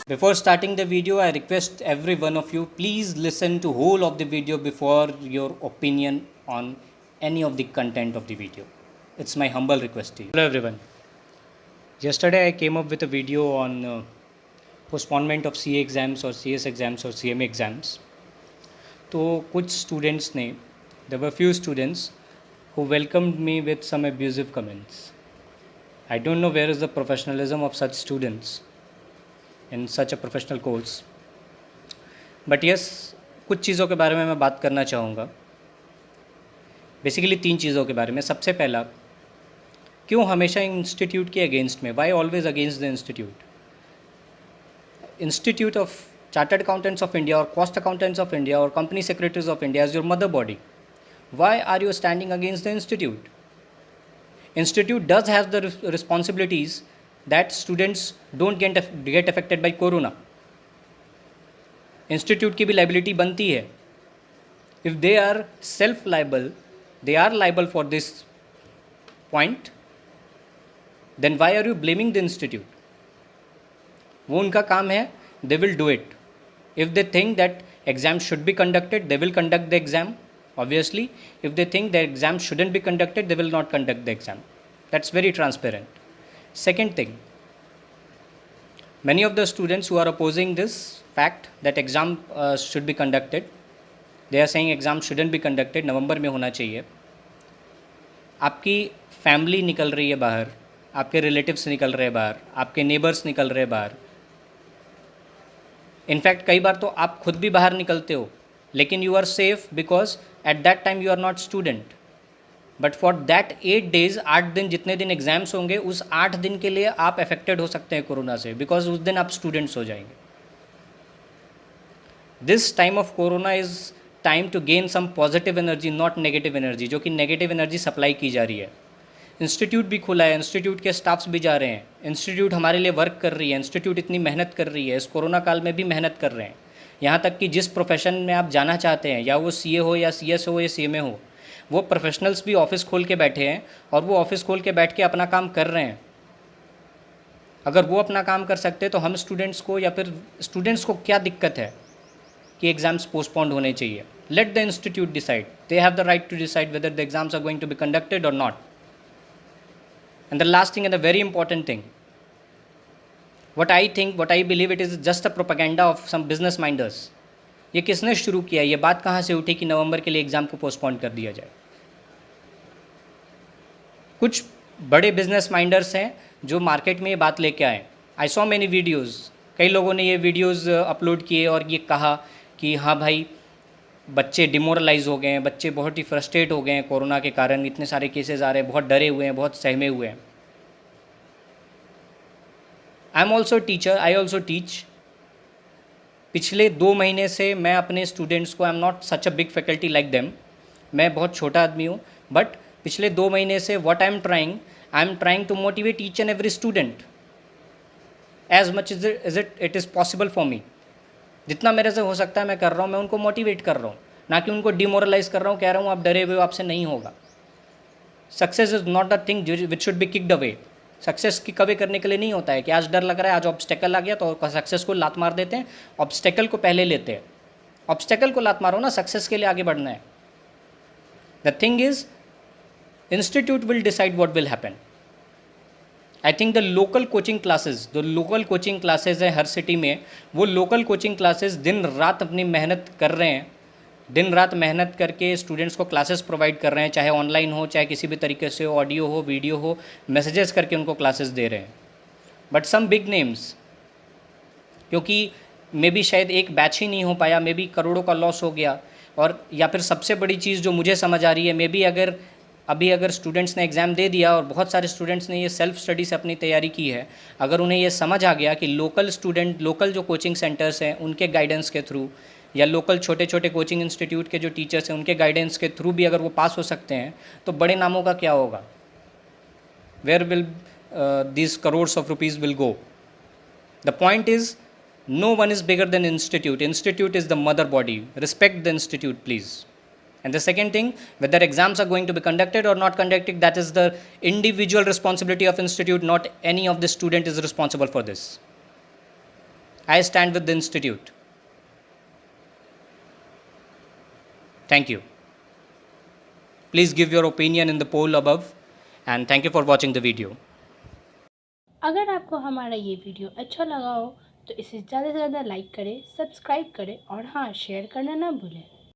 Before starting the video, I request every one of you, please listen to whole of the video before your opinion on any of the content of the video. It's my humble request to you. Hello everyone. Yesterday I came up with a video on postponement of CA exams or CS exams or CMA exams. तो कुछ students ने, there were few students who welcomed me with some abusive comments. I don't know where is the professionalism of such students in such a professional course. But yes, कुछ चीज़ों के बारे में मैं बात करना चाहूँगा. बेसिकली 3 चीज़ों के बारे में. सबसे पहला, क्यों हमेशा इंस्टीट्यूट के अगेंस्ट में, why always against the institute? Institute of chartered accountants of India और कॉस्ट अकाउंटेंट्स ऑफ इंडिया और company secretaries of India is your mother body. Why are you standing against the institute? Institute does have the responsibilities that students don't get affected by corona. Institute की भी liability बनती है. If they are self-liable, they are liable for this point, then why are you blaming the institute? वो उनका काम है, they will do it. If they think that exam should be conducted, they will conduct the exam, obviously. If they think that exam shouldn't be conducted, they will not conduct the exam. That's very transparent. Second thing, many of the students who are opposing this fact that exam should be conducted, they are saying exam shouldn't be conducted, नवंबर में होना चाहिए. आपकी family निकल रही है बाहर, आपके relatives निकल रहे हैं बाहर, आपके नेबर्स निकल रहे हैं बाहर. इनफैक्ट कई बार तो आप खुद भी बाहर निकलते हो, लेकिन you are safe because at that time you are not student. But for that 8 days, 8 दिन जितने दिन एग्जाम्स होंगे, उस 8 दिन के लिए आप अफेक्टेड हो सकते हैं कोरोना से, बिकॉज उस दिन आप स्टूडेंट्स हो जाएंगे. This time of corona is time to gain some positive energy, not negative energy, जो कि नेगेटिव एनर्जी सप्लाई की जा रही है. इंस्टीट्यूट भी खुला है, इंस्टीट्यूट के स्टाफ्स भी जा रहे हैं, इंस्टीट्यूट हमारे लिए वर्क कर रही है, इंस्टीट्यूट इतनी मेहनत कर रही है, इस कोरोना काल में भी मेहनत कर रहे हैं. यहाँ तक कि जिस प्रोफेशन में आप जाना चाहते हैं, या वो CA हो या CS हो या CMA हो, वो प्रोफेशनल्स भी ऑफिस खोल के बैठे हैं और वो ऑफिस खोल के बैठ के अपना काम कर रहे हैं. अगर वो अपना काम कर सकते हैं तो हम स्टूडेंट्स को, या फिर स्टूडेंट्स को क्या दिक्कत है कि एग्ज़ाम्स पोस्टपोन्ड होने चाहिए? Let the institute decide. They have the right to decide whether the exams are going to be conducted और not. And the last thing and the very important thing, what I believe it is just a propaganda of some business minders. ये किसने शुरू किया? ये बात कहाँ से उठी कि नवंबर के लिए एग्ज़ाम को पोस्टपोन कर दिया जाए? कुछ बड़े बिजनेस माइंडर्स हैं जो मार्केट में ये बात लेके आए. आई सॉ मैनी वीडियोज़, कई लोगों ने ये वीडियोज़ अपलोड किए और ये कहा कि हाँ भाई, बच्चे डिमोरलाइज हो गए हैं, बच्चे बहुत ही फ्रस्ट्रेट हो गए हैं कोरोना के कारण, इतने सारे केसेस आ रहे हैं, बहुत डरे हुए हैं, बहुत सहमे हुए हैं. I am also teacher, I also teach. पिछले 2 महीने से मैं अपने स्टूडेंट्स को, I am not such a big faculty like them, मैं बहुत छोटा आदमी हूँ, बट पिछले 2 महीने से what I am trying to motivate each and every student as much is it is possible for me. जितना मेरे से हो सकता है मैं कर रहा हूँ, मैं उनको मोटिवेट कर रहा हूँ, ना कि उनको डिमोरलाइज कर रहा हूँ, कह रहा हूँ आप डरे हुए हो, आपसे नहीं होगा. Success is not a thing which should be kicked away. Success की कवे करने के लिए नहीं होता है कि आज डर लग रहा है, आज ऑब्स्टेकल आ गया तो सक्सेस को लात मार देते हैं. ऑब्स्टेकल को पहले लेते हैं. ऑब्स्टेकल को लात मारो ना, सक्सेस के लिए आगे बढ़ना है. The thing is, institute will decide what will happen. I think the local coaching classes, जो लोकल कोचिंग क्लासेज हैं हर सिटी में, वो लोकल कोचिंग क्लासेज दिन रात अपनी मेहनत कर रहे हैं, दिन रात मेहनत करके स्टूडेंट्स को क्लासेस प्रोवाइड कर रहे हैं, चाहे ऑनलाइन हो, चाहे किसी भी तरीके से ऑडियो हो, वीडियो हो, मैसेजेस करके उनको क्लासेस दे रहे हैं. बट सम बिग नेम्स, क्योंकि मे बी शायद एक बैच ही नहीं हो पाया, मे बी करोड़ों का लॉस हो गया, और या फिर सबसे बड़ी चीज़ जो मुझे समझ आ रही है, मे बी अगर स्टूडेंट्स ने एग्ज़ाम दे दिया और बहुत सारे स्टूडेंट्स ने ये सेल्फ स्टडी से अपनी तैयारी की है, अगर उन्हें ये समझ आ गया कि लोकल जो कोचिंग सेंटर्स हैं उनके गाइडेंस के थ्रू, या लोकल छोटे छोटे कोचिंग इंस्टीट्यूट के जो टीचर्स हैं उनके गाइडेंस के थ्रू भी अगर वो पास हो सकते हैं, तो बड़े नामों का क्या होगा? Where will these crores of rupees will go? The point is, no one is bigger than institute. Institute is the mother body. Respect the institute, please. And the second thing, whether exams are going to be conducted or not conducted, that is the individual responsibility of institute, not any of the student is responsible for this. I stand with the institute. Thank you. Please give your opinion in the poll above, and thank you for watching the video. अगर आपको हमारा ये video अच्छा लगा हो तो इसे ज़्यादा से ज़्यादा लाइक करें, सब्सक्राइब करें और हाँ, शेयर करना ना भूलें।